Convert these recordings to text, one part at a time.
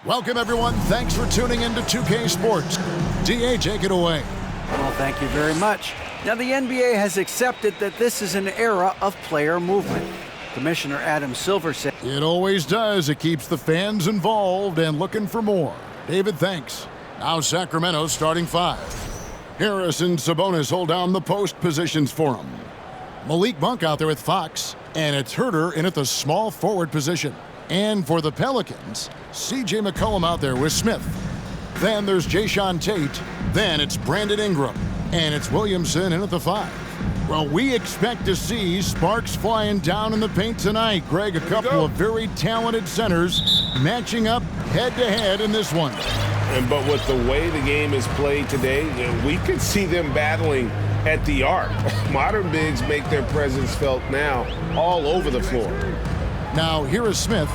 Welcome, everyone. Thanks for tuning in to 2K Sports. DA, take it away. Well, thank you very much. Now, the NBA has accepted that this is an era of player movement. Commissioner Adam Silver said, It always does. It keeps the fans involved and looking for more. David, thanks. Now Sacramento starting 5. Harris and Sabonis hold down the post positions for him. Malik Monk out there with Fox, and it's Herter in at the small forward position. And for the Pelicans, C.J. McCollum out there with Smith. Then there's Jayshawn Tate. Then it's Brandon Ingram. And it's Williamson in at the 5. Well, we expect to see sparks flying down in the paint tonight. Greg, a couple of very talented centers matching up head-to-head in this one. But with the way the game is played today, we could see them battling at the arc. Modern bigs make their presence felt now all over the floor. Now, here is Smith.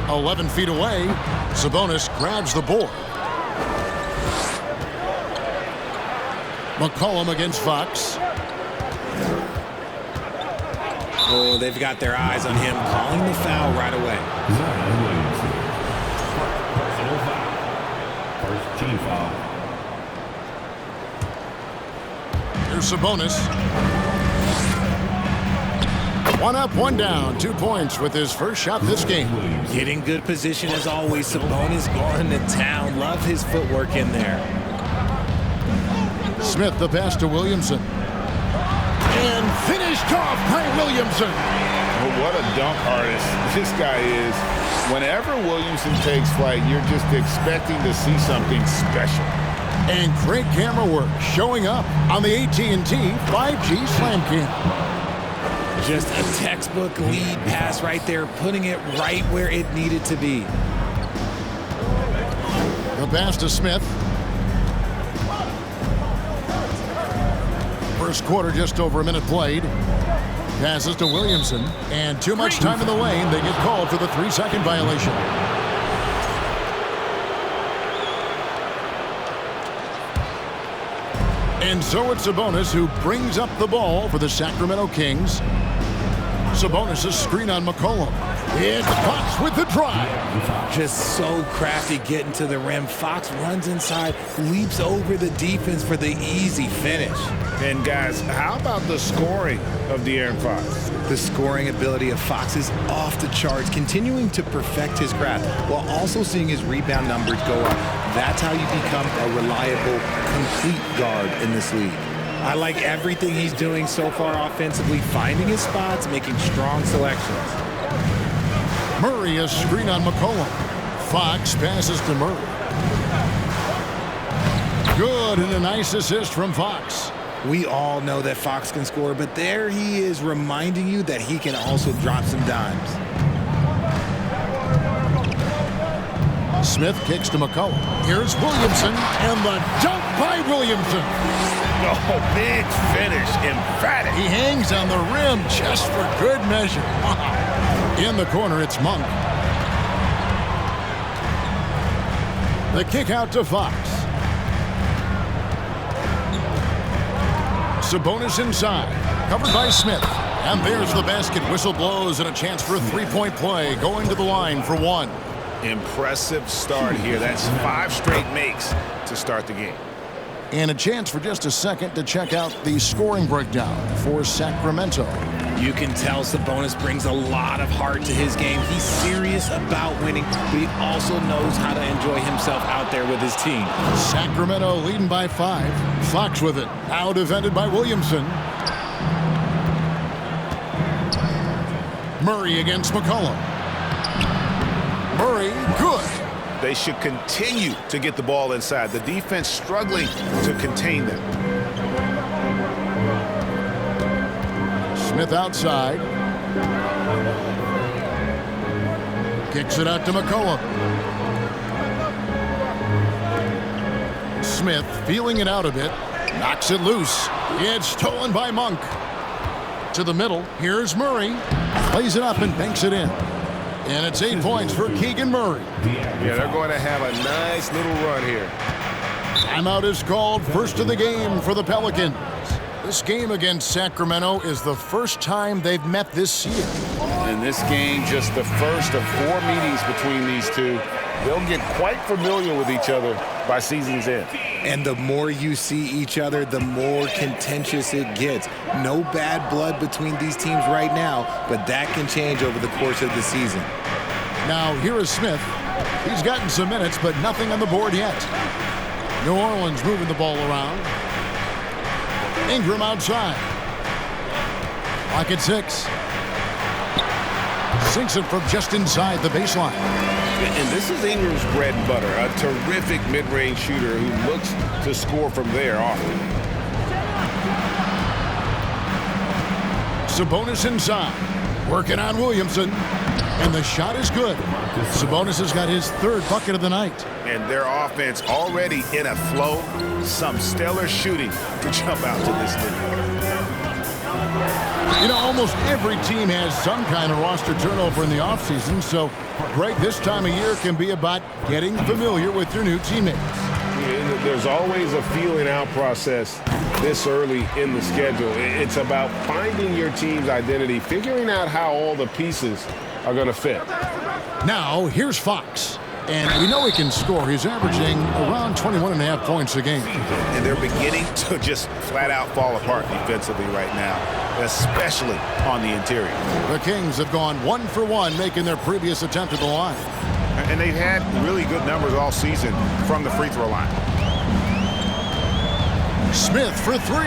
11 feet away. Sabonis grabs the board. McCollum against Fox. Oh, they've got their eyes on him, calling the foul right away. First team foul. Here's Sabonis. One up, one down. 2 points with his first shot this game. Getting good position as always. Sabonis going to town. Love his footwork in there. Smith the pass to Williamson. And finished off by Williamson. Well, what a dunk artist this guy is. Whenever Williamson takes flight, you're just expecting to see something special. And great camera work showing up on the AT&T 5G Slam Cam. Just a textbook lead pass right there, putting it right where it needed to be. The pass to Smith. First quarter, just over a minute played. Passes to Williamson. And too much time in the lane. They get called for the 3-second violation. And so it's Sabonis who brings up the ball for the Sacramento Kings. Sabonis' screen on McCollum. And Fox with the drive. Just so crafty getting to the rim. Fox runs inside, leaps over the defense for the easy finish. And guys, how about the scoring of De'Aaron Fox? The scoring ability of Fox is off the charts, continuing to perfect his craft while also seeing his rebound numbers go up. That's how you become a reliable, complete guard in this league. I like everything he's doing so far offensively, finding his spots, making strong selections. Murray a screen on McCollum. Fox passes to Murray. Good, and a nice assist from Fox. We all know that Fox can score, but there he is reminding you that he can also drop some dimes. Smith kicks to McCollum. Here's Williamson, and the dunk by Williamson. Oh, big finish, emphatic. He hangs on the rim just for good measure. In the corner, it's Monk. The kick out to Fox. Sabonis inside, covered by Smith. And there's the basket. Whistle blows and a chance for a three-point play. Going to the line for one. Impressive start here. That's 5 straight makes to start the game. And a chance for just a second to check out the scoring breakdown for Sacramento. You can tell Sabonis brings a lot of heart to his game. He's serious about winning, but he also knows how to enjoy himself out there with his team. Sacramento leading by 5. Fox with it. Now defended by Williamson. Murray against McCollum. Murray, good. They should continue to get the ball inside. The defense struggling to contain them. Smith outside. Kicks it out to McCollum. Smith feeling it out a bit. Knocks it loose. It's stolen by Monk. To the middle. Here's Murray. Plays it up and banks it in. And it's 8 points for Keegan Murray. Yeah, they're going to have a nice little run here. Timeout is called. First of the game for the Pelicans. This game against Sacramento is the first time they've met this year. In this game, just the first of 4 meetings between these two. They'll get quite familiar with each other by season's end. And the more you see each other, the more contentious it gets. No bad blood between these teams right now, but that can change over the course of the season. Now, here is Smith. He's gotten some minutes, but nothing on the board yet. New Orleans moving the ball around. Ingram outside. Pocket 6. Sinks it from just inside the baseline. And this is Ingram's bread and butter, a terrific mid-range shooter who looks to score from there often. Sabonis inside. Working on Williamson. And the shot is good. Sabonis has got his 3rd bucket of the night. And their offense already in a flow. Some stellar shooting to jump out to this league. You know, almost every team has some kind of roster turnover in the offseason, so, Greg, this time of year can be about getting familiar with your new teammates. There's always a feeling out process this early in the schedule. It's about finding your team's identity, figuring out how all the pieces are going to fit. Now, here's Fox. And we know he can score. He's averaging around 21.5 points a game. And they're beginning to just flat out fall apart defensively right now, especially on the interior. The Kings have gone 1 for 1, making their previous attempt at the line. And they've had really good numbers all season from the free throw line. Smith for 3.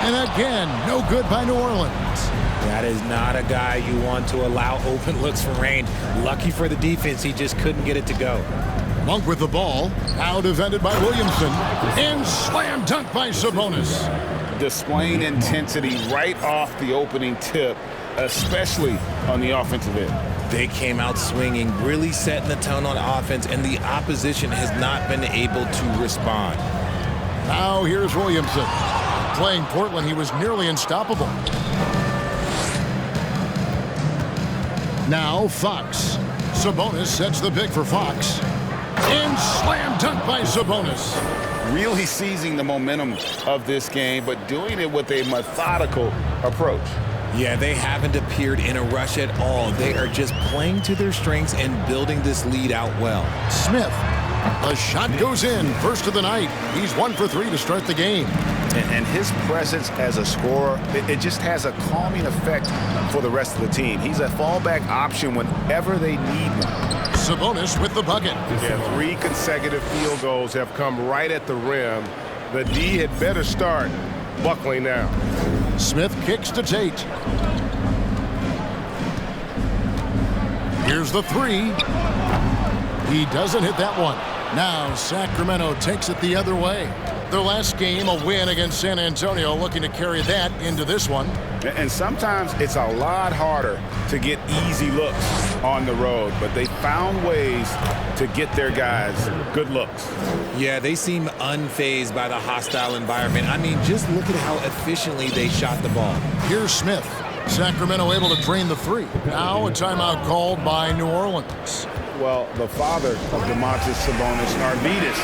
And again, no good by New Orleans. That is not a guy you want to allow open looks from range. Lucky for the defense, he just couldn't get it to go. Monk with the ball, now defended by Williamson, and slam dunk by Sabonis. Displaying intensity right off the opening tip, especially on the offensive end. They came out swinging, really setting the tone on offense, and the opposition has not been able to respond. Now here's Williamson. Playing Portland, he was nearly unstoppable. Now Fox. Sabonis sets the pick for Fox. And slam dunk by Sabonis. Really seizing the momentum of this game, but doing it with a methodical approach. Yeah, they haven't appeared in a rush at all. They are just playing to their strengths and building this lead out well. Smith. The shot goes in. First of the night. He's 1 for 3 to start the game. And his presence as a scorer, it just has a calming effect for the rest of the team. He's a fallback option whenever they need one. Sabonis with the bucket. Yeah, 3 consecutive field goals have come right at the rim. The D had better start buckling now. Smith kicks to Tate. Here's the 3. He doesn't hit that one. Now Sacramento takes it the other way. Their last game, a win against San Antonio, looking to carry that into this one. And sometimes it's a lot harder to get easy looks on the road, but they found ways to get their guys good looks. Yeah, they seem unfazed by the hostile environment. I mean, just look at how efficiently they shot the ball. Here's Smith. Sacramento able to drain the 3. Now a timeout called by New Orleans. Well, the father of Domantas Sabonis, Arvydas,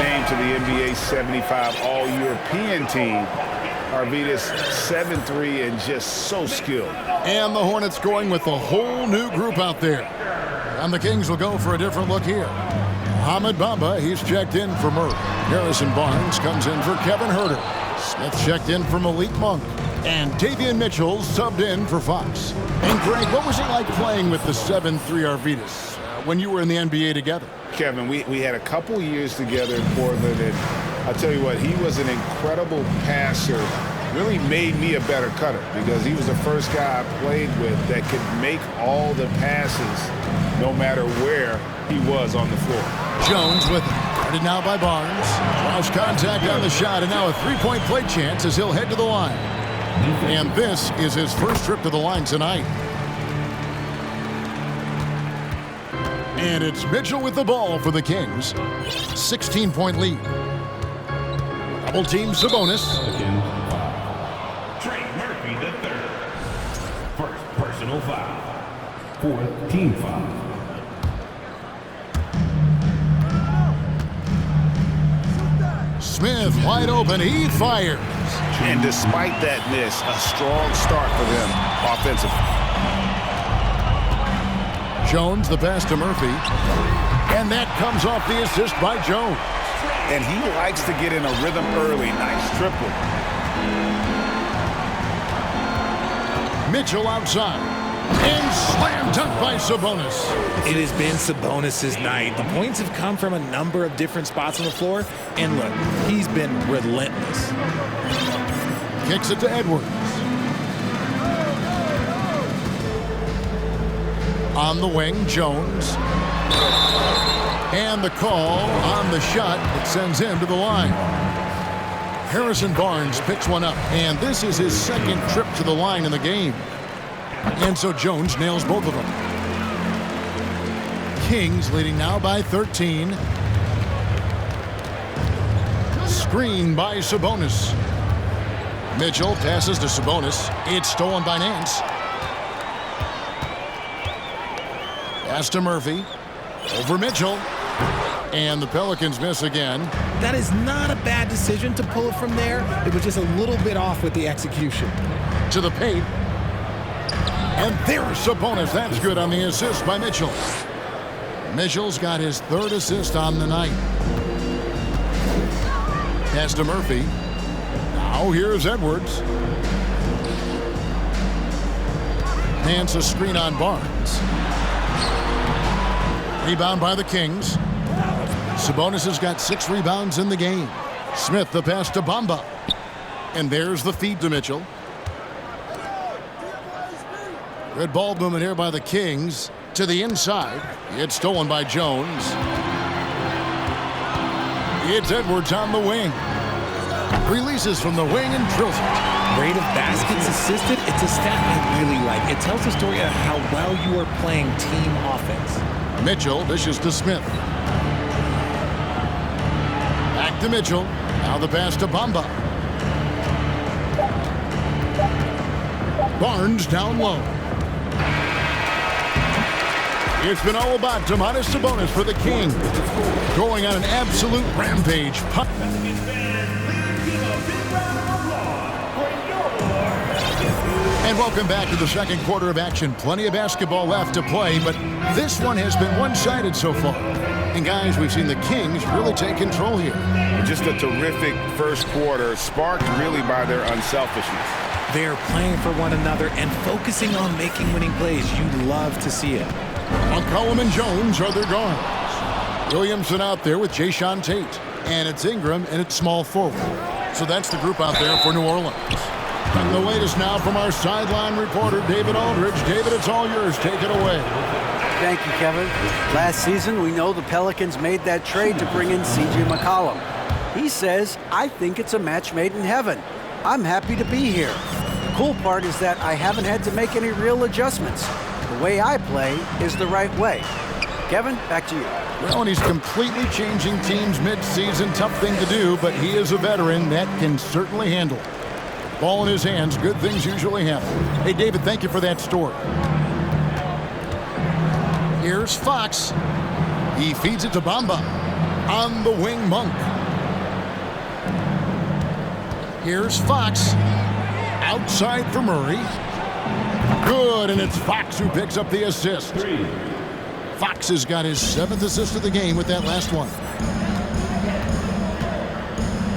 named to the NBA 75 All-European team. Arvydas 7'3" and just so skilled. And the Hornets going with a whole new group out there. And the Kings will go for a different look here. Mohamed Bamba, he's checked in for Murray. Harrison Barnes comes in for Kevin Huerter. Smith checked in for Malik Monk. And Davion Mitchell subbed in for Fox. And Greg, what was it like playing with the 7'3" Arvydas when you were in the NBA together? Kevin, we had a couple years together in Portland, and I'll tell you what, he was an incredible passer. Really made me a better cutter because he was the first guy I played with that could make all the passes no matter where he was on the floor. Jones with it. Guarded now by Barnes. Lost contact on the shot, and now a three-point play chance as he'll head to the line. And this is his first trip to the line tonight. And it's Mitchell with the ball for the Kings. 16-point lead. Double team Sabonis. Trey Murphy the third. First personal foul. Fourth team foul. Smith wide open. He fires. And despite that miss, a strong start for them offensively. Jones, the pass to Murphy. And that comes off the assist by Jones. And he likes to get in a rhythm early. Nice triple. Mitchell outside. And slam dunk by Sabonis. It has been Sabonis' night. The points have come from a number of different spots on the floor. And look, he's been relentless. Kicks it to Edwards. On the wing, Jones. And the call on the shot that sends him to the line. Harrison Barnes picks one up, and this is his second trip to the line in the game. And so Jones nails both of them. Kings leading now by 13. Screen by Sabonis. Mitchell passes to Sabonis. It's stolen by Nance. Pass to Murphy. Over Mitchell. And the Pelicans miss again. That is not a bad decision to pull it from there. It was just a little bit off with the execution. To the paint. And there's Sabonis. That's good on the assist by Mitchell. Mitchell's got his third assist on the night. Pass to Murphy. Now here's Edwards. Nance a screen on Barnes. Rebound by the Kings. Sabonis has got 6 rebounds in the game. Smith the pass to Bamba. And there's the feed to Mitchell. Good ball movement here by the Kings. To the inside. It's stolen by Jones. It's Edwards on the wing. Releases from the wing and drills it. Rate of baskets assisted, it's a stat I really like. It tells the story of how well you are playing team offense. Mitchell dishes to Smith. Back to Mitchell. Now the pass to Bamba. Barnes down low. It's been all about Domination Sabonis for the Kings. Going on an absolute rampage. And welcome back to the second quarter of action. Plenty of basketball left to play, but this one has been one-sided so far. And guys, we've seen the Kings really take control here. Just a terrific first quarter, sparked really by their unselfishness. They're playing for one another and focusing on making winning plays. You'd love to see it. McCollum and Jones are their guards. Williamson out there with Jayshawn Tate. And it's Ingram and it's small forward. So that's the group out there for New Orleans. And the latest now from our sideline reporter, David Aldridge. David, it's all yours. Take it away. Thank you, Kevin. Last season, we know the Pelicans made that trade to bring in C.J. McCollum. He says, I think it's a match made in heaven. I'm happy to be here. The cool part is that I haven't had to make any real adjustments. The way I play is the right way. Kevin, back to you. Well, and he's completely changing teams mid-season. Tough thing to do, but he is a veteran that can certainly handle it. Ball in his hands, good things usually happen. Hey, David, thank you for that story. Here's Fox. He feeds it to Bamba. On the wing, Monk. Here's Fox. Outside for Murray. Good, and it's Fox who picks up the assist. Fox has got his 7th assist of the game with that last one.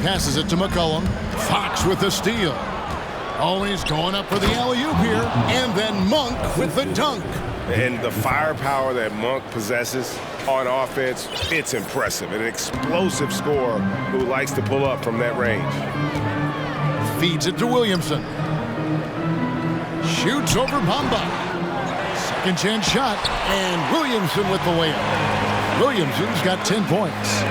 Passes it to McCollum. Fox with the steal. Oh, he's going up for the alley-oop here. And then Monk with the dunk. And the firepower that Monk possesses on offense, it's impressive. An explosive scorer who likes to pull up from that range. Feeds it to Williamson. Shoots over Bamba. Second chance shot. And Williamson with the layup. Williamson's got 10 points.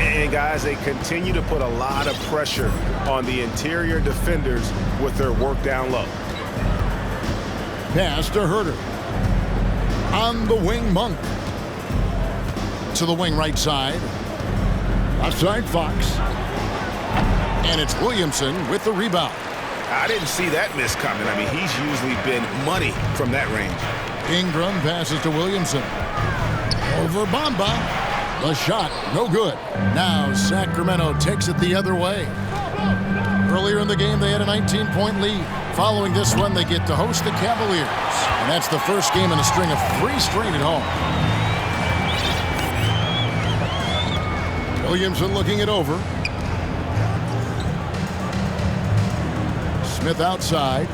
And guys, they continue to put a lot of pressure on the interior defenders with their work down low. Pass to Herter. On the wing, Monk. To the wing right side. Outside Fox. And it's Williamson with the rebound. I didn't see that miss coming. I mean, he's usually been money from that range. Ingram passes to Williamson. Over Bamba. The shot, no good. Now Sacramento takes it the other way. Earlier in the game, they had a 19-point lead. Following this one, they get to host the Cavaliers. And that's the first game in a string of 3 straight at home. Williamson looking it over. Smith outside.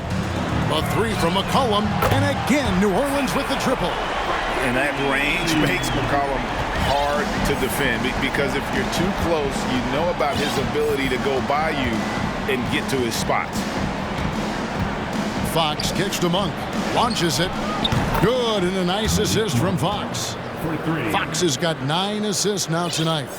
A 3 from McCollum. And again, New Orleans with the triple. And that range makes McCollum hard to defend because if you're too close, you know about his ability to go by you and get to his spots. Fox kicks to Monk. Launches it. Good, and a nice assist from Fox. Fox has got 9 assists now tonight.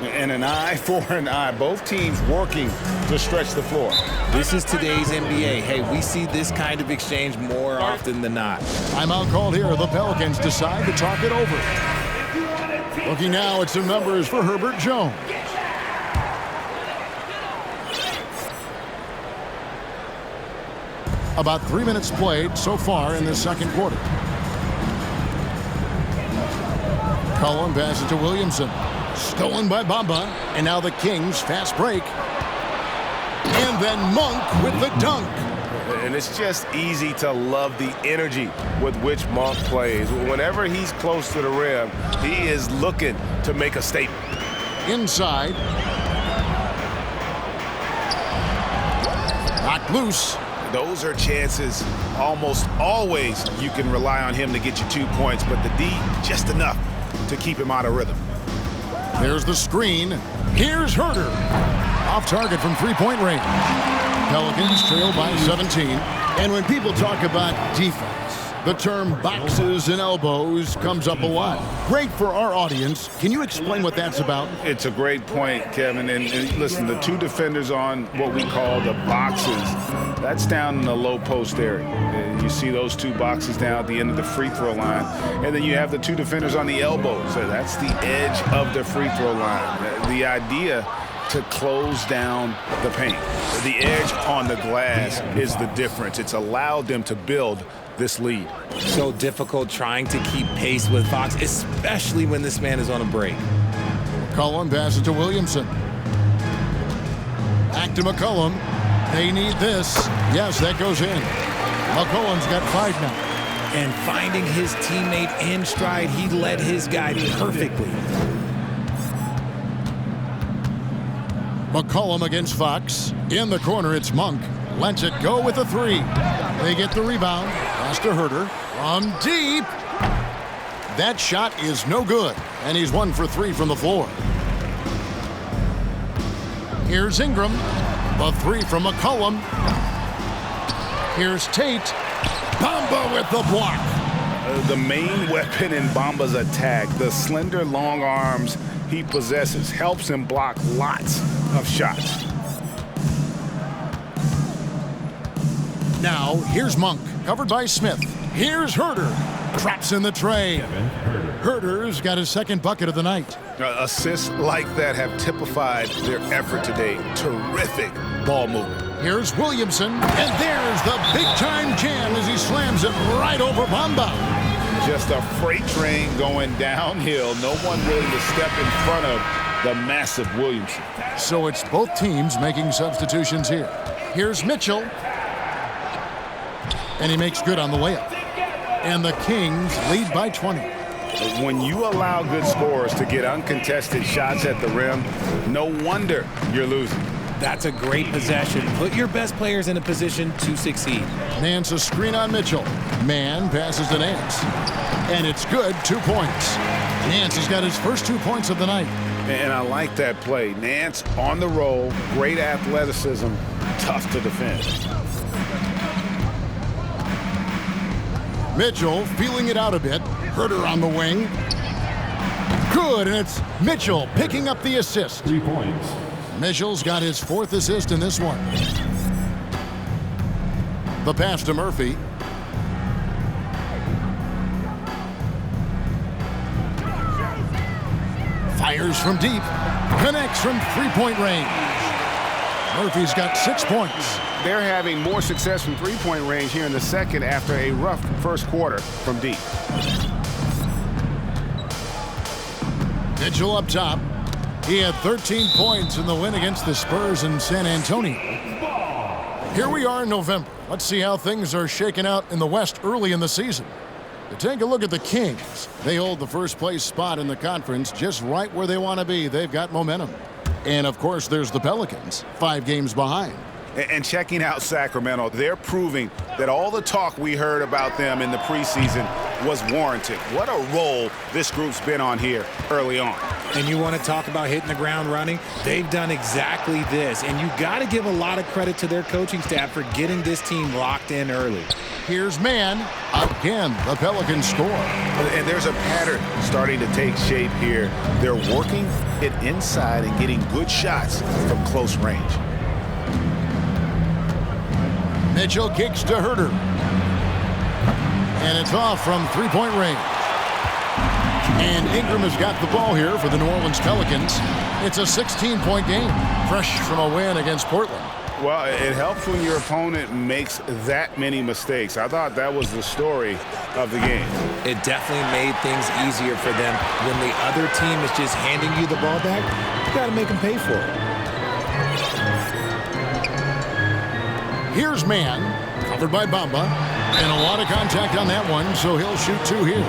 And an eye for an eye. Both teams working to stretch the floor. This is today's NBA. Hey, we see this kind of exchange more often than not. Timeout called here. The Pelicans decide to talk it over. Looking now at some numbers for Herbert Jones. About 3 minutes played so far in the second quarter. Cullen passes to Williamson. Stolen by Bamba. And now the Kings fast break. And then Monk with the dunk. And it's just easy to love the energy with which Monk plays. Whenever he's close to the rim, he is looking to make a statement. Inside. Knocked loose. Those are chances almost always you can rely on him to get you 2 points, but the D just enough to keep him out of rhythm. There's the screen. Here's Herter. Off target from three-point range. Pelicans trail by 17. And when people talk about defense, the term boxes and elbows comes up a lot. Great for our audience. Can you explain what that's about? It's a great point, Kevin. And listen, the 2 defenders on what we call the boxes, that's down in the low post area. And you see those 2 boxes down at the end of the free throw line. And then you have the 2 defenders on the elbows. So that's the edge of the free throw line. The idea to close down the paint. The edge on the glass is the difference. It's allowed them to build this lead. So difficult trying to keep pace with Fox, especially when this man is on a break. McCollum passes to Williamson. Back to McCollum. They need this. Yes, that goes in. McCollum's got 5 now. And finding his teammate in stride, he led his guy perfectly. McCollum against Fox. In the corner, it's Monk. Lets it go with a 3. They get the rebound. Pass to Herter. From deep. That shot is no good. And he's 1 for 3 from the floor. Here's Ingram. The 3 from McCollum. Here's Tate. Bamba with the block. The main weapon in Bamba's attack, the slender long arms he possesses, helps him block lots of shots. Now, here's Monk, covered by Smith. Here's Herter. Drops in the tray. Herter's got his 2nd bucket of the night. Assists like that have typified their effort today. Terrific ball movement. Here's Williamson, and there's the big-time jam as he slams it right over Bamba. Just a freight train going downhill. No one willing to step in front of the massive Williamson. So it's both teams making substitutions here. Here's Mitchell. And he makes good on the layup. And the Kings lead by 20. When you allow good scorers to get uncontested shots at the rim, no wonder you're losing. That's a great possession. Put your best players in a position to succeed. Nance a screen on Mitchell. Mann passes to Nance. And it's good, 2 points. Nance has got his first 2 points of the night. And I like that play. Nance on the roll, great athleticism, tough to defend. Mitchell feeling it out a bit. Herter on the wing. Good, and it's Mitchell picking up the assist. 3 points. Mitchell's got his 4th assist in this one. The pass to Murphy. Fires from deep. Connects from three-point range. Murphy's got 6 points. They're having more success from three-point range here in the second after a rough first quarter from deep. Mitchell up top. He had 13 points in the win against the Spurs in San Antonio. Here we are in November. Let's see how things are shaking out in the West early in the season. To take a look at the Kings, they hold the first place spot in the conference just right where they want to be. They've got momentum. And of course, there's the Pelicans, 5 games behind. And checking out Sacramento, they're proving that all the talk we heard about them in the preseason was warranted. What a role this group's been on here early on. And you want to talk about hitting the ground running? They've done exactly this. And you got to give a lot of credit to their coaching staff for getting this team locked in early. Here's man. Again, the Pelicans score. And there's a pattern starting to take shape here. They're working it inside and getting good shots from close range. Mitchell kicks to Herter. And it's off from three-point range. And Ingram has got the ball here for the New Orleans Pelicans. It's a 16-point game, fresh from a win against Portland. Well, it helps when your opponent makes that many mistakes. I thought that was the story of the game. It definitely made things easier for them. When the other team is just handing you the ball back, you got to make them pay for it. Here's man, covered by Bamba, and a lot of contact on that one, so he'll shoot 2 here.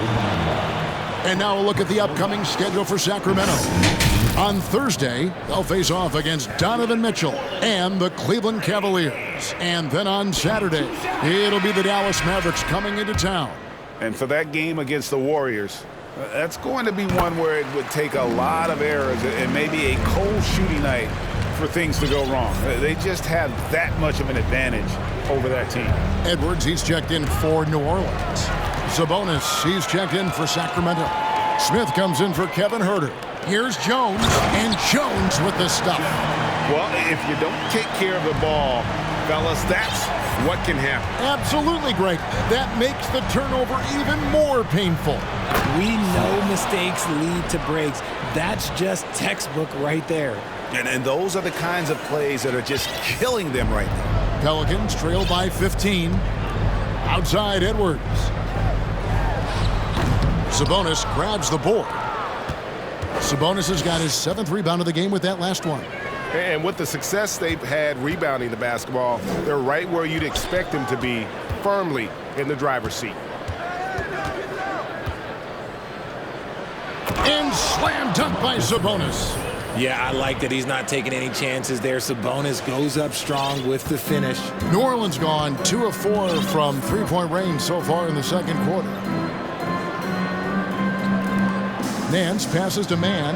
And now a look at the upcoming schedule for Sacramento. On Thursday, they'll face off against Donovan Mitchell and the Cleveland Cavaliers. And then on Saturday, it'll be the Dallas Mavericks coming into town. And for that game against the Warriors, that's going to be one where it would take a lot of errors and maybe a cold shooting night for things to go wrong. They just have that much of an advantage over that team. Edwards, he's checked in for New Orleans. Sabonis, he's checked in for Sacramento. Smith comes in for Kevin Herter. Here's Jones, and Jones with the stuff. Well, if you don't take care of the ball, fellas, that's what can happen. Absolutely, Greg. That makes the turnover even more painful. We know mistakes lead to breaks. That's just textbook right there. And those are the kinds of plays that are just killing them right now. Pelicans trail by 15. Outside Edwards. Sabonis grabs the board. Sabonis has got his 7th rebound of the game with that last one. And with the success they've had rebounding the basketball, they're right where you'd expect them to be, firmly in the driver's seat. And slam dunk by Sabonis. Yeah, I like that he's not taking any chances there. Sabonis goes up strong with the finish. New Orleans gone 2 of 4 from three-point range so far in the second quarter. Nance passes to Mann.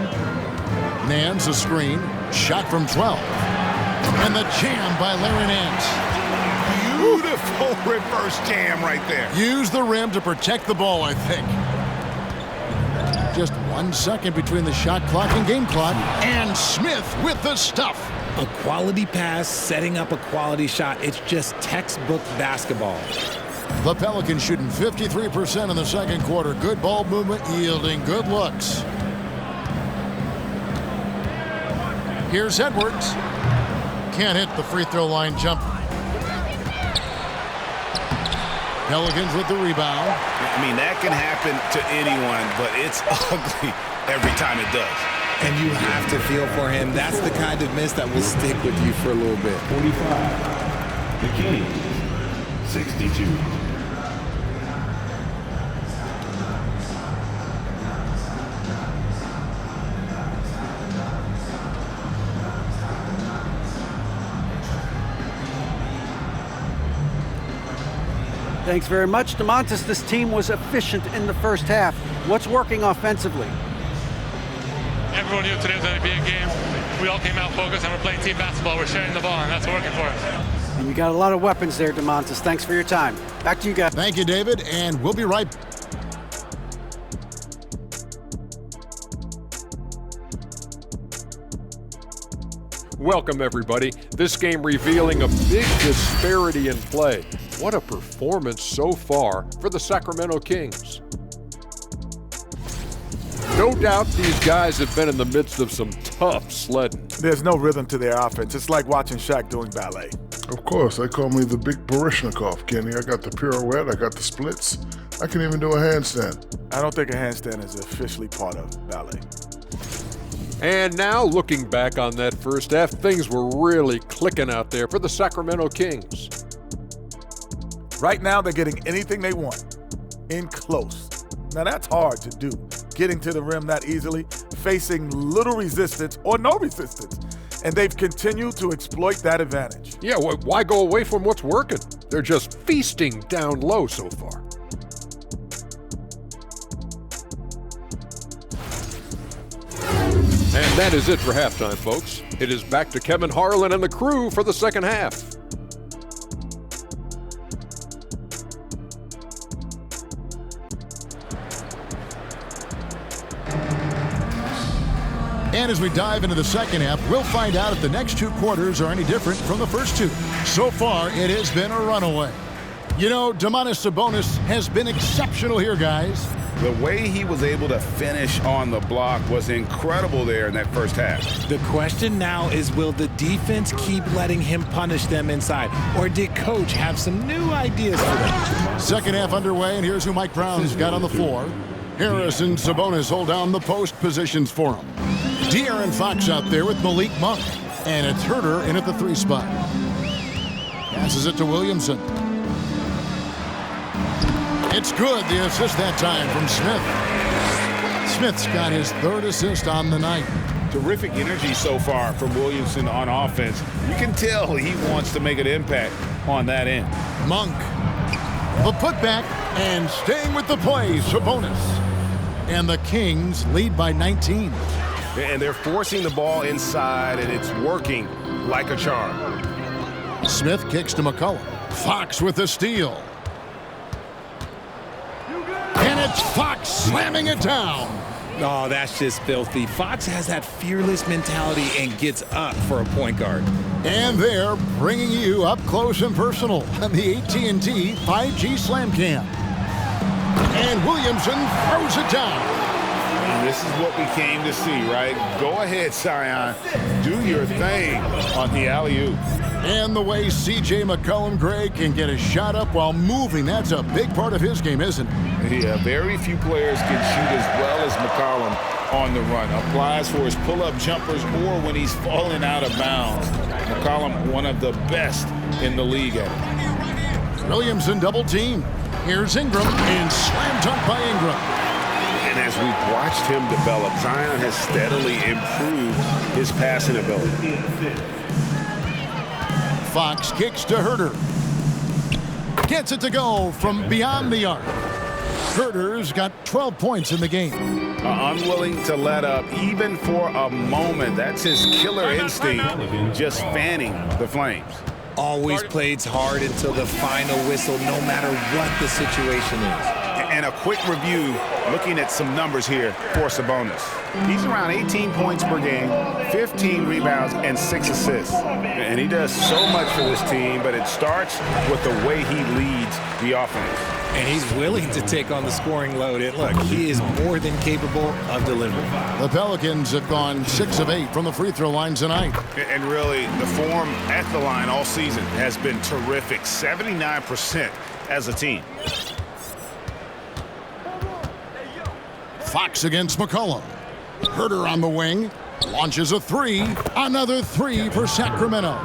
Nance a screen. Shot from 12. And the jam by Larry Nance. Beautiful reverse jam right there. Use the rim to protect the ball, I think. Just 1 second between the shot clock and game clock. And Smith with the stuff. A quality pass, setting up a quality shot. It's just textbook basketball. The Pelicans shooting 53% in the second quarter. Good ball movement, yielding good looks. Here's Edwards. Can't hit the free throw line jumper. Pelicans with the rebound. I mean, that can happen to anyone, but it's ugly every time it does. And you have to feel for him. That's the kind of miss that will stick with you for a little bit. 45. The Kings, 62. Thanks very much, DeMontis. This team was efficient in the first half. What's working offensively? Everyone knew today was going to be a game. We all came out focused and we're playing team basketball. We're sharing the ball, and that's working for us. And you got a lot of weapons there, DeMontis. Thanks for your time. Back to you guys. Thank you, David, and we'll be right back. Welcome, everybody. This game revealing a big disparity in play. What a performance so far for the Sacramento Kings. No doubt these guys have been in the midst of some tough sledding. There's no rhythm to their offense. It's like watching Shaq doing ballet. Of course, they call me the Big Baryshnikov, Kenny. I got the pirouette, I got the splits. I can even do a handstand. I don't think a handstand is officially part of ballet. And now, looking back on that first half, things were really clicking out there for the Sacramento Kings. Right now, they're getting anything they want in close. Now, that's hard to do, getting to the rim that easily, facing little resistance or no resistance. And they've continued to exploit that advantage. Yeah, why go away from what's working? They're just feasting down low so far. And that is it for halftime, folks. It is back to Kevin Harlan and the crew for the second half. And as we dive into the second half, we'll find out if the next two quarters are any different from the first two. So far, it has been a runaway. You know, Domantas Sabonis has been exceptional here, guys. The way he was able to finish on the block was incredible there in that first half. The question now is, will the defense keep letting him punish them inside? Or did Coach have some new ideas for them? Second half underway, and here's who Mike Brown's got on the floor. Harris and Sabonis hold down the post positions for him. De'Aaron Fox out there with Malik Monk. And it's Herter in at the 3 spot. Passes it to Williamson. It's good, the assist that time from Smith. Smith's got his 3rd assist on the night. Terrific energy so far from Williamson on offense. You can tell he wants to make an impact on that end. Monk. The putback and staying with the play, Sabonis. And the Kings lead by 19. And they're forcing the ball inside, and it's working like a charm. Smith kicks to McCollum. Fox with the steal. And it's Fox slamming it down. Oh, that's just filthy. Fox has that fearless mentality and gets up for a point guard. And they're bringing you up close and personal on the AT&T 5G Slam Cam. And Williamson throws it down. And this is what we came to see, right? Go ahead, Zion. Do your thing on the alley-oop. And the way C.J. McCollum, Greg, can get a shot up while moving, that's a big part of his game, isn't it? Yeah, very few players can shoot as well as McCollum on the run. Applies for his pull-up jumpers or when he's falling out of bounds. McCollum, one of the best in the league at it. Williamson double team. Here's Ingram and slam dunk by Ingram. And as we've watched him develop, Zion has steadily improved his passing ability. Fox kicks to Herter. Gets it to go from beyond the arc. Herter's got 12 points in the game. Unwilling to let up even for a moment. That's his killer instinct, just fanning the flames. Always plays hard until the final whistle, no matter what the situation is. And a quick review, looking at some numbers here for Sabonis. He's around 18 points per game, 15 rebounds, and 6 assists. And he does so much for this team, but it starts with the way he leads the offense. And he's willing to take on the scoring load. And look, he is more than capable of delivering. The Pelicans have gone 6 of 8 from the free throw line tonight. And really, the form at the line all season has been terrific, 79% as a team. Fox against McCollum. Herter on the wing. Launches a 3. Another 3 for Sacramento.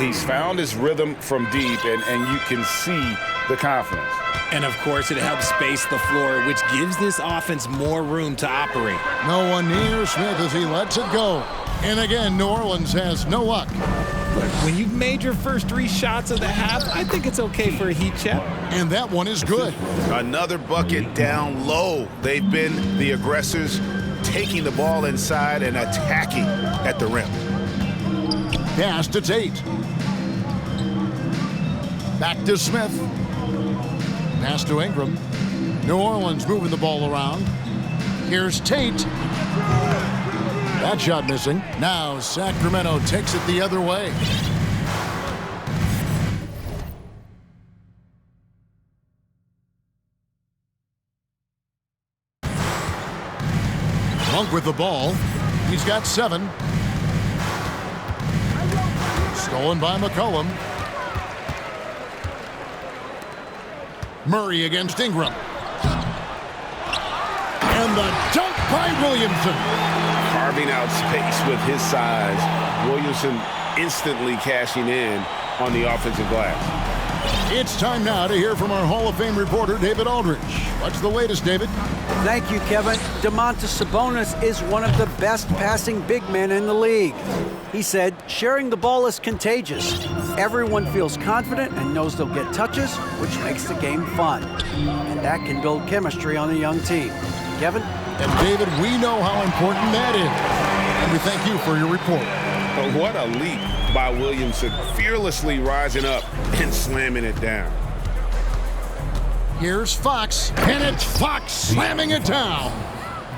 He's found his rhythm from deep, and you can see the confidence. And, of course, it helps space the floor, which gives this offense more room to operate. No one near Smith as he lets it go. And again, New Orleans has no luck. Look, when you've made your first 3 shots of the half, I think it's okay for a heat check. And that one is good. Another bucket down low. They've been the aggressors, taking the ball inside and attacking at the rim. Pass to Tate. Back to Smith. Pass to Ingram. New Orleans moving the ball around. Here's Tate. That shot missing. Now Sacramento takes it the other way. Monk with the ball. He's got 7. Stolen by McCollum. Murray against Ingram. And the dunk by Williamson. Carving out space with his size. Williamson instantly cashing in on the offensive glass. It's time now to hear from our Hall of Fame reporter, David Aldridge. What's the latest, David? Thank you, Kevin. Domantas Sabonis is one of the best passing big men in the league. He said, sharing the ball is contagious. Everyone feels confident and knows they'll get touches, which makes the game fun. And that can build chemistry on a young team. Kevin? And David, we know how important that is. And we thank you for your report. But what a leap by Williamson, fearlessly rising up and slamming it down. Here's Fox, and it's Fox slamming it down.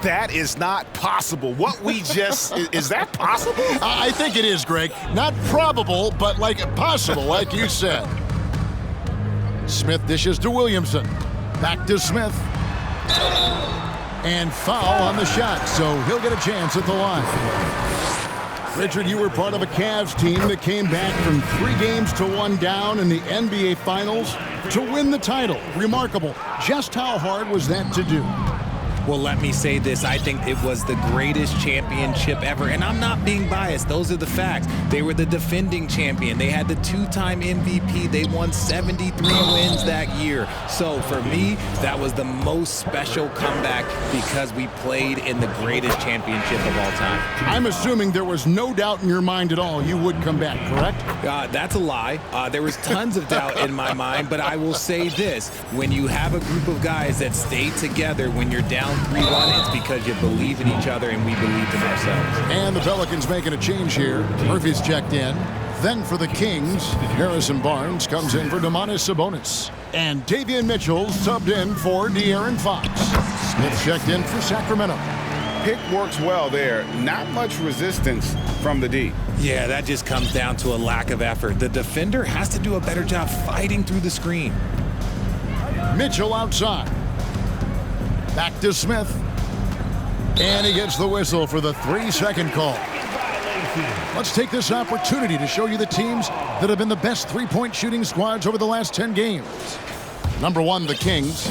That is not possible. What we just, is that possible? I think it is, Greg. Not probable, but like possible, like you said. Smith dishes to Williamson. Back to Smith. And foul on the shot, so he'll get a chance at the line. Richard, you were part of a Cavs team that came back from 3 games to 1 down in the NBA Finals to win the title. Remarkable. Just how hard was that to do? Well, let me say this. I think it was the greatest championship ever. And I'm not being biased. Those are the facts. They were the defending champion. They had the 2-time MVP. They won 73 wins that year. So for me, that was the most special comeback because we played in the greatest championship of all time. I'm assuming there was no doubt in your mind at all you would come back, correct? That's a lie. There was tons of doubt in my mind, but I will say this. When you have a group of guys that stay together when you're down 3-1, it's because you believe in each other and we believed in ourselves. And the Pelicans making a change here. Murphy's checked in. Then for the Kings, Harrison Barnes comes in for Domantas Sabonis. And Davion Mitchell subbed in for De'Aaron Fox. Smith checked in for Sacramento. Pick works well there. Not much resistance from the D. Yeah, that just comes down to a lack of effort. The defender has to do a better job fighting through the screen. Mitchell outside. Back to Smith. And he gets the whistle for the 3-second call. Let's take this opportunity to show you the teams that have been the best three-point shooting squads over the last 10 games. Number 1, the Kings.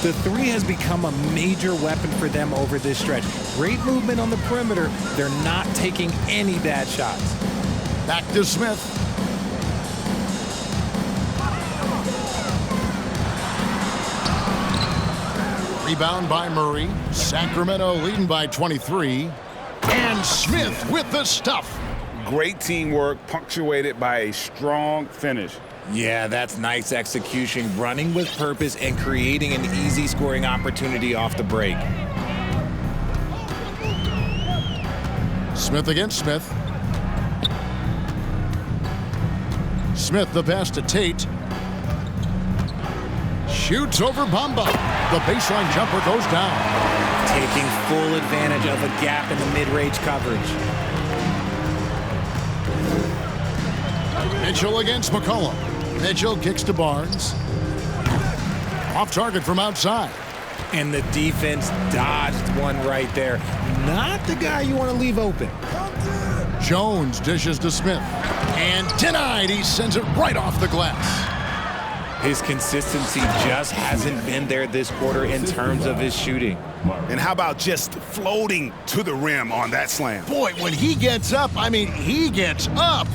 The 3 has become a major weapon for them over this stretch. Great movement on the perimeter. They're not taking any bad shots. Back to Smith. Rebound by Murray. Sacramento leading by 23. And Smith with the stuff. Great teamwork punctuated by a strong finish. Yeah, that's nice execution, running with purpose and creating an easy scoring opportunity off the break. Smith against Smith. Smith the pass to Tate. Shoots over Bamba. The baseline jumper goes down. Taking full advantage of a gap in the mid-range coverage. Mitchell against McCollum. Mitchell kicks to Barnes. Off target from outside. And the defense dodged one right there. Not the guy you want to leave open. Jones dishes to Smith. And denied. He sends it right off the glass. His consistency just hasn't been there this quarter in terms of his shooting. And how about just floating to the rim on that slam? Boy, when he gets up, I mean, he gets up.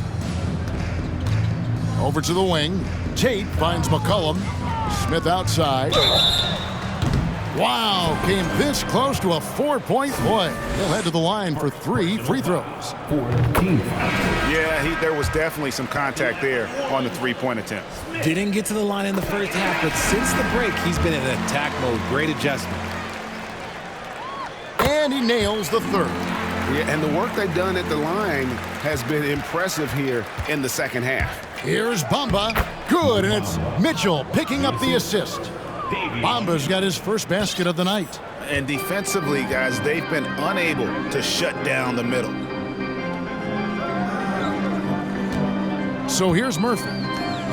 Over to the wing. Tate finds McCollum. Smith outside. Wow, came this close to a 4-point play. He'll head to the line for 3 free throws. 14. Yeah, there was definitely some contact there on the 3-point attempt. Didn't get to the line in the first half, but since the break, he's been in attack mode. Great adjustment. And he nails the 3rd. Yeah, and the work they've done at the line has been impressive here in the second half. Here's Bamba. Good, and it's Mitchell picking up the assist. Bamba's got his first basket of the night. And defensively, guys, they've been unable to shut down the middle. So here's Murphy.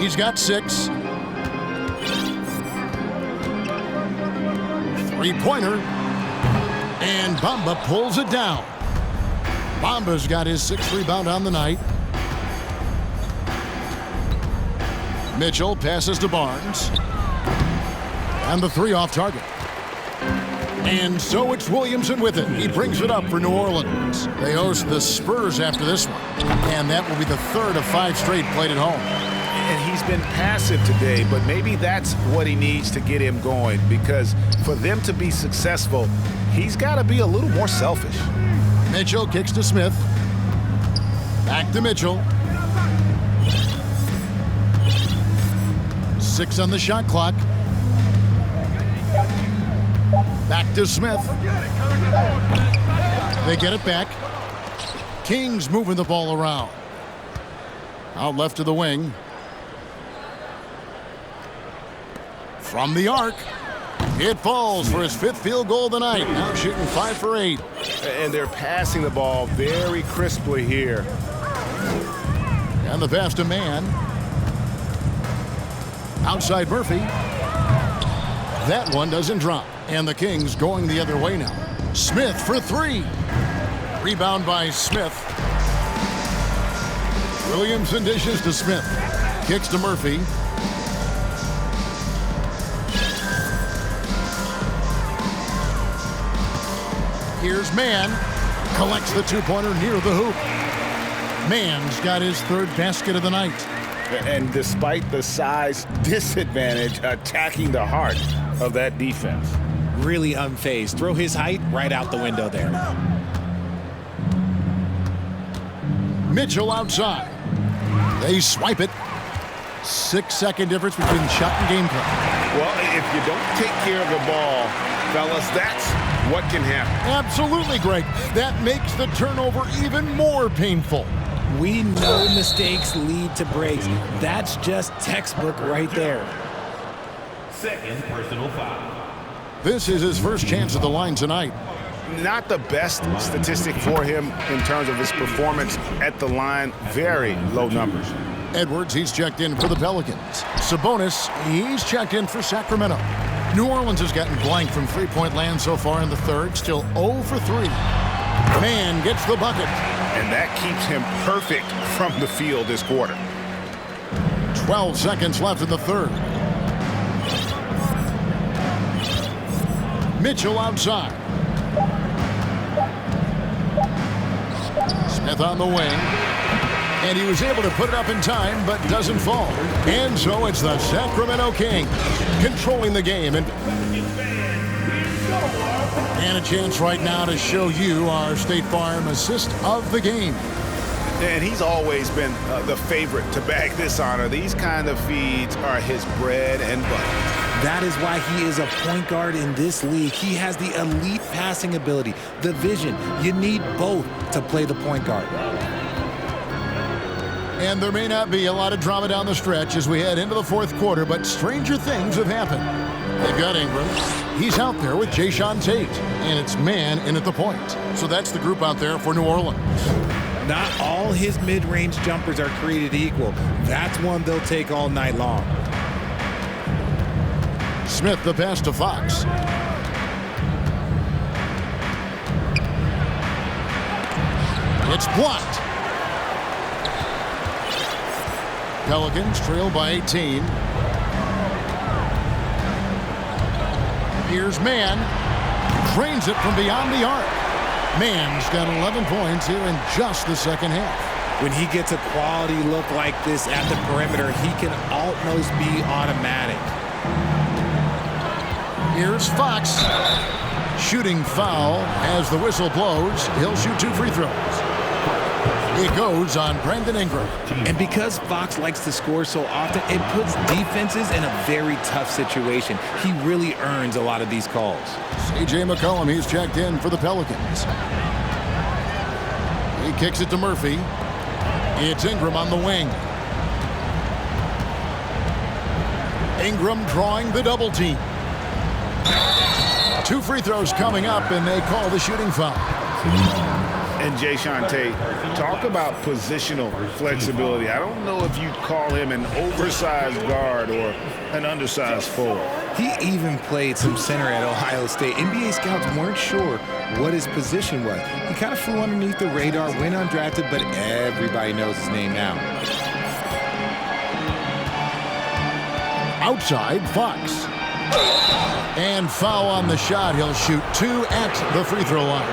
He's got 6. 3-pointer. And Bamba pulls it down. Bamba's got his 6th rebound on the night. Mitchell passes to Barnes. And the 3 off target. And so it's Williamson with it. He brings it up for New Orleans. They host the Spurs after this one. And that will be the third of 5 straight played at home. And he's been passive today, but maybe that's what he needs to get him going, because for them to be successful, he's got to be a little more selfish. Mitchell kicks to Smith. Back to Mitchell. 6 on the shot clock. Back to Smith. They get it back. Kings moving the ball around. Out left to the wing. From the arc. It falls for his 5th field goal of the night. Now shooting 5 for 8. And they're passing the ball very crisply here. And the pass to Man. Outside Murphy. That one doesn't drop. And the Kings going the other way now. Smith for 3. Rebound by Smith. Williamson dishes to Smith. Kicks to Murphy. Here's Man. Collects the 2-pointer near the hoop. Man's got his 3rd basket of the night. And despite the size disadvantage, attacking the heart of that defense. Really unfazed. Throw his height right out the window there. Mitchell outside. They swipe it. 6-second difference between shot and game clock. Well, if you don't take care of the ball, fellas, that's what can happen. Absolutely, Greg. That makes the turnover even more painful. We know mistakes lead to breaks. That's just textbook right there. 2nd personal foul. This is his first chance at the line tonight. Not the best statistic for him in terms of his performance at the line. Very low numbers. Edwards, he's checked in for the Pelicans. Sabonis, he's checked in for Sacramento. New Orleans has gotten blank from 3-point land so far in the 3rd, still 0 for 3. Man gets the bucket. And that keeps him perfect from the field this quarter. 12 seconds left in the 3rd. Mitchell outside. Smith on the wing. And he was able to put it up in time, but doesn't fall. And so it's the Sacramento Kings controlling the game. And a chance right now to show you our State Farm assist of the game. And he's always been the favorite to bag this honor. These kind of feeds are his bread and butter. That is why he is a point guard in this league. He has the elite passing ability, the vision. You need both to play the point guard. And there may not be a lot of drama down the stretch as we head into the 4th quarter, but stranger things have happened. They've got Ingram. He's out there with Jayshawn Tate, and it's Man in at the point. So that's the group out there for New Orleans. Not all his mid-range jumpers are created equal. That's one they'll take all night long. Smith the pass to Fox. It's blocked. Pelicans trail by 18. Here's Man. Drains it from beyond the arc. Man's got 11 points here in just the 2nd half. When he gets a quality look like this at the perimeter, he can almost be automatic. Here's Fox. Shooting foul as the whistle blows. He'll shoot 2 free throws. It goes on Brandon Ingram. And because Fox likes to score so often, it puts defenses in a very tough situation. He really earns a lot of these calls. C.J. McCollum, he's checked in for the Pelicans. He kicks it to Murphy. It's Ingram on the wing. Ingram drawing the double team. 2 free throws coming up, and they call the shooting foul. And Jayshawn Tate, talk about positional flexibility. I don't know if you'd call him an oversized guard or an undersized forward. He even played some center at Ohio State. NBA scouts weren't sure what his position was. He kind of flew underneath the radar, went undrafted, but everybody knows his name now. Outside, Fox. And foul on the shot. He'll shoot 2 at the free throw line.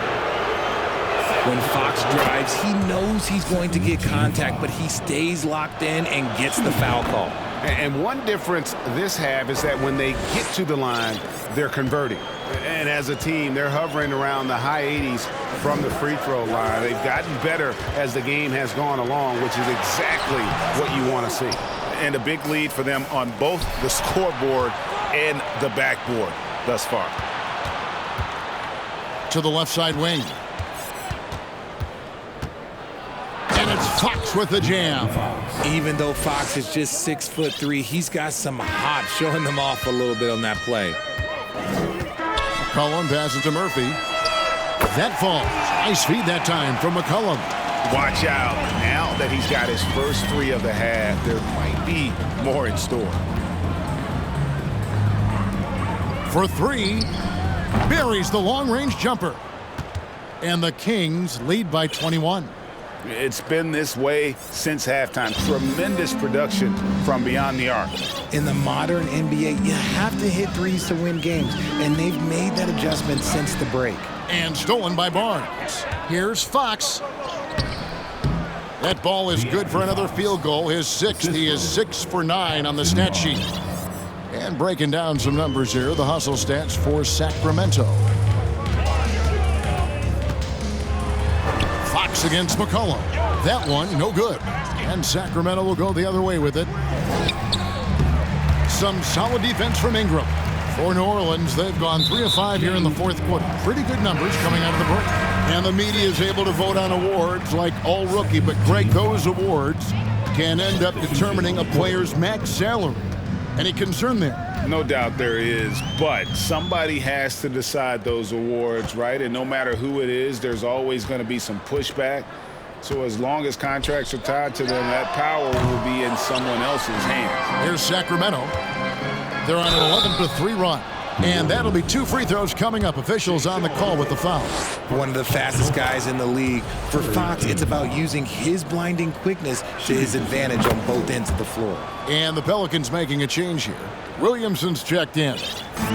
When Fox drives, he knows he's going to get contact, but he stays locked in and gets the foul call. And one difference this half is that when they get to the line, they're converting. And as a team, they're hovering around the high 80s from the free throw line. They've gotten better as the game has gone along, which is exactly what you want to see. And a big lead for them on both the scoreboard and the backboard thus far. To the left side wing. And it's Fox with the jam. Even though Fox is just 6'3", he's got some hop, showing them off a little bit on that play. McCollum passes to Murphy. That falls. Nice feed that time from McCollum. Watch out. Now that he's got his first 3 of the half, there might be more in store. For 3, buries the long-range jumper. And the Kings lead by 21. It's been this way since halftime. Tremendous production from beyond the arc. In the modern NBA, you have to hit threes to win games, and they've made that adjustment since the break. And stolen by Barnes. Here's Fox. That ball is good for another field goal. His 6th. He is 6 for 9 on the stat sheet. And breaking down some numbers here, the hustle stats for Sacramento. Fox against McCollum. That one, no good. And Sacramento will go the other way with it. Some solid defense from Ingram. For New Orleans, they've gone 3 of 5 here in the fourth quarter. Pretty good numbers coming out of the break. And the media is able to vote on awards like all rookie. But, Greg, those awards can end up determining a player's max salary. Any concern there? No doubt there is, but somebody has to decide those awards, right? And no matter who it is, there's always going to be some pushback. So as long as contracts are tied to them, that power will be in someone else's hands. Here's Sacramento. They're on an 11-3 run. And that'll be 2 free throws coming up. Officials on the call with the foul. One of the fastest guys in the league. For Fox, it's about using his blinding quickness to his advantage on both ends of the floor. And the Pelicans making a change here. Williamson's checked in.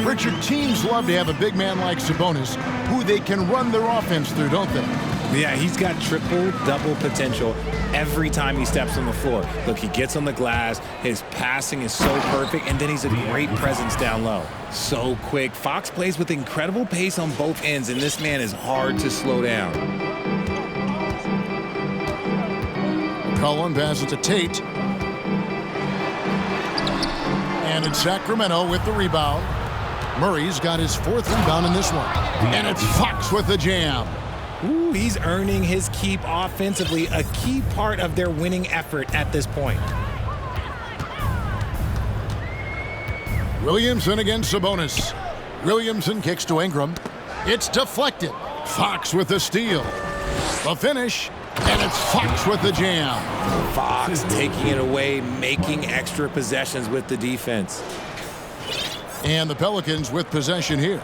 Richard, teams love to have a big man like Sabonis who they can run their offense through, don't they? Yeah, he's got triple-double potential every time he steps on the floor. Look, he gets on the glass, his passing is so perfect, and then he's a great presence down low. So quick. Fox plays with incredible pace on both ends, and this man is hard to slow down. Cullen passes to Tate. And it's Sacramento with the rebound. Murray's got his 4th rebound in this one. And it's Fox with the jam. Ooh, he's earning his keep offensively, a key part of their winning effort at this point. Williamson against Sabonis. Williamson kicks to Ingram. It's deflected. Fox with the steal. The finish, and it's Fox with the jam. Fox taking it away, making extra possessions with the defense. And the Pelicans with possession here.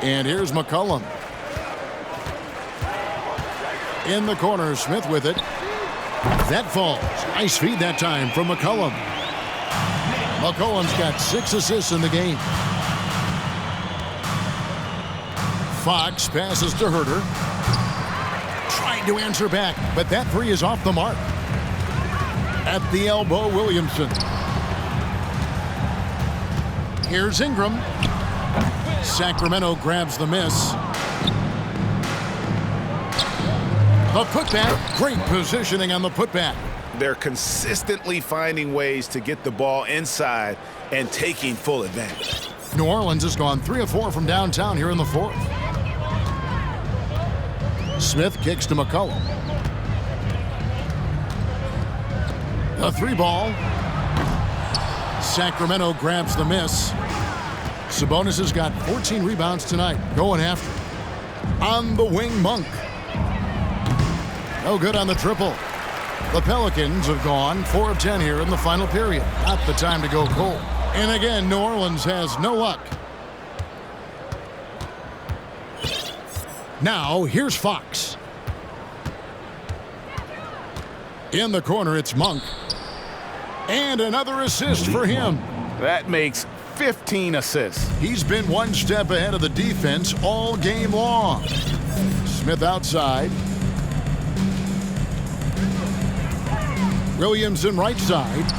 And here's McCollum. In the corner, Smith with it. That falls. Nice feed that time from McCollum. McCollum's got 6 assists in the game. Fox passes to Herter. Trying to answer back, but that 3 is off the mark. At the elbow, Williamson. Here's Ingram. Sacramento grabs the miss. The putback. Great positioning on the putback. They're consistently finding ways to get the ball inside and taking full advantage. New Orleans has gone 3 of 4 from downtown here in the 4th. Smith kicks to McCollum. The 3 ball. Sacramento grabs the miss. Sabonis has got 14 rebounds tonight, going after it. On the wing, Monk. No good on the triple. The Pelicans have gone 4 of 10 here in the final period. Not the time to go cold. And again, New Orleans has no luck. Now, here's Fox. In the corner, it's Monk. And another assist for him. That makes 15 assists. He's been one step ahead of the defense all game long. Smith outside. Williamson right side.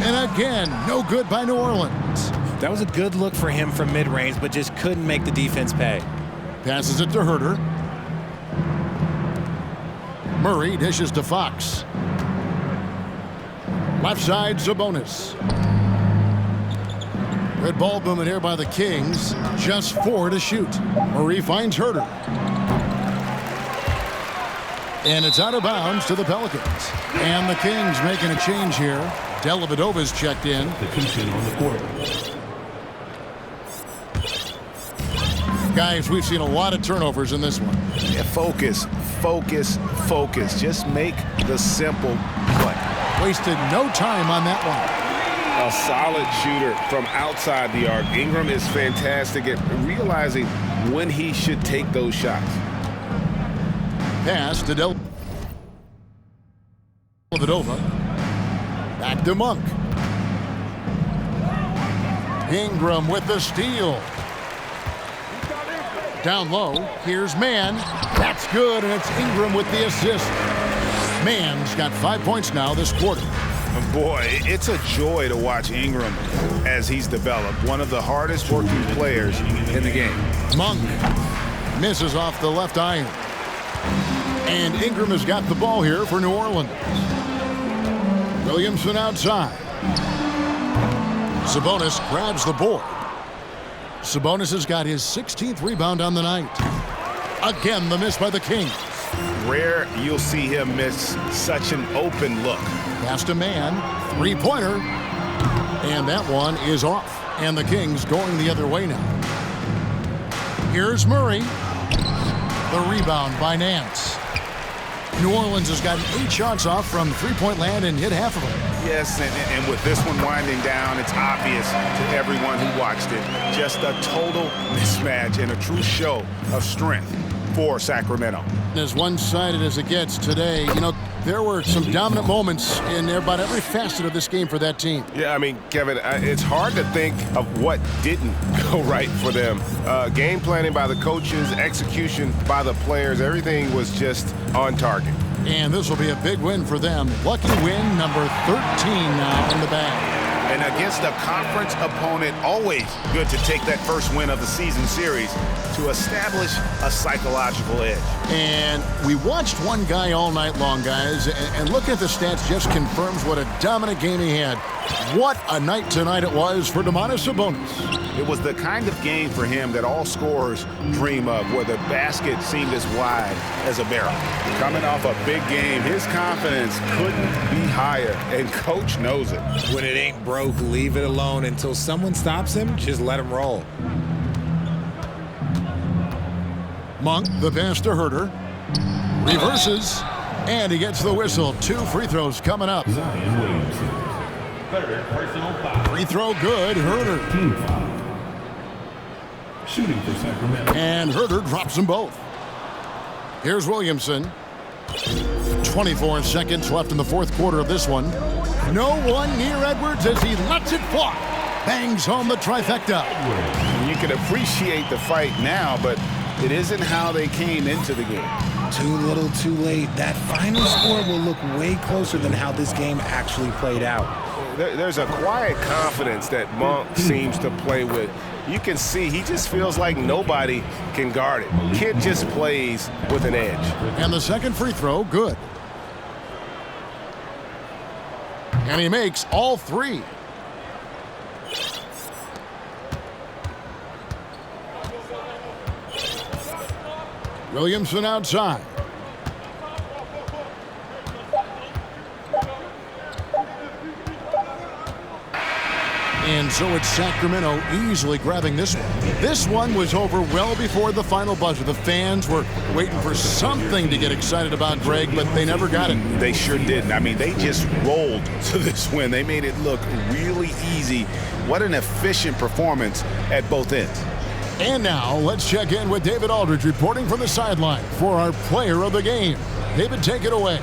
And again, no good by New Orleans. That was a good look for him from mid-range, but just couldn't make the defense pay. Passes it to Herter. Murray dishes to Fox. Left side, Sabonis. Good ball movement here by the Kings. Just 4 to shoot. Murray finds Herter. And it's out of bounds to the Pelicans. And the Kings making a change here. Dellavedova's checked in. Guys, we've seen a lot of turnovers in this one. Yeah, focus, focus, focus. Just make the simple play. Wasted no time on that one. A solid shooter from outside the arc. Ingram is fantastic at realizing when he should take those shots. Pass to Dellavedova. Back to Monk. Ingram with the steal. Down low, here's Mann. That's good, and it's Ingram with the assist. Mann's got 5 points now this quarter. Boy, it's a joy to watch Ingram as he's developed. One of the hardest working players in the game. Monk misses off the left iron. And Ingram has got the ball here for New Orleans. Williamson outside. Sabonis grabs the board. Sabonis has got his 16th rebound on the night. Again, the miss by the Kings. Rare you'll see him miss such an open look. Pass to Mann, three-pointer, and that one is off. And the Kings going the other way now. Here's Murray. The rebound by Nance. New Orleans has gotten 8 shots off from three-point land and hit half of them. Yes, and with this one winding down, it's obvious to everyone who watched it. Just a total mismatch and a true show of strength for Sacramento. As one-sided as it gets today, you know, there were some dominant moments in about every facet of this game for that team. Yeah, I mean, Kevin, it's hard to think of what didn't go right for them. Game planning by the coaches, execution by the players, everything was just on target. And this will be a big win for them. Lucky win number 13 now in the bag. And against a conference opponent, always good to take that first win of the season series to establish a psychological edge. And we watched one guy all night long, guys, and looking at the stats just confirms what a dominant game he had. What a night tonight it was for Domantas Sabonis. It was the kind of game for him that all scorers dream of, where the basket seemed as wide as a barrel. Coming off a big game, his confidence couldn't be higher, and Coach knows it. When it ain't broke, leave it alone. Until someone stops him, just let him roll. Monk, the pass to Herter. Reverses, and he gets the whistle. 2 free throws coming up. Zion Williamson. Third personal foul. Free throw good, Herter. Team foul. Shooting for Sacramento. And Herter drops them both. Here's Williamson. 24 seconds left in the fourth quarter of this one. No one near Edwards as he lets it fly. Bangs home the trifecta. You can appreciate the fight now, but it isn't how they came into the game. Too little, too late. That final score will look way closer than how this game actually played out. There's a quiet confidence that Monk seems to play with. You can see he just feels like nobody can guard it. Kid just plays with an edge. And the second free throw, good. And he makes all 3. Williamson outside. And so it's Sacramento easily grabbing this one. This one was over well before the final buzzer. The fans were waiting for something to get excited about, Greg, but they never got it. They sure didn't. I mean, they just rolled to this win. They made it look really easy. What an efficient performance at both ends. And now let's check in with David Aldridge reporting from the sideline for our player of the game. David, take it away.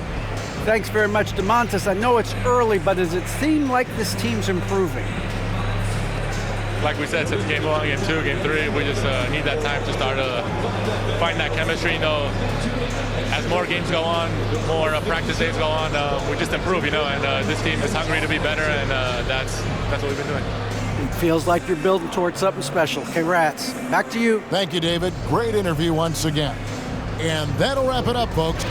Thanks very much, DeMontis. I know it's early, but does it seem like this team's improving? Like we said, since game 1, game 2, game 3, we just need that time to start find that chemistry. As more games go on, more practice days go on, we just improve, and this team is hungry to be better, and that's what we've been doing. It feels like you're building towards something special. Congrats. Back to you. Thank you, David. Great interview once again. And that'll wrap it up, folks.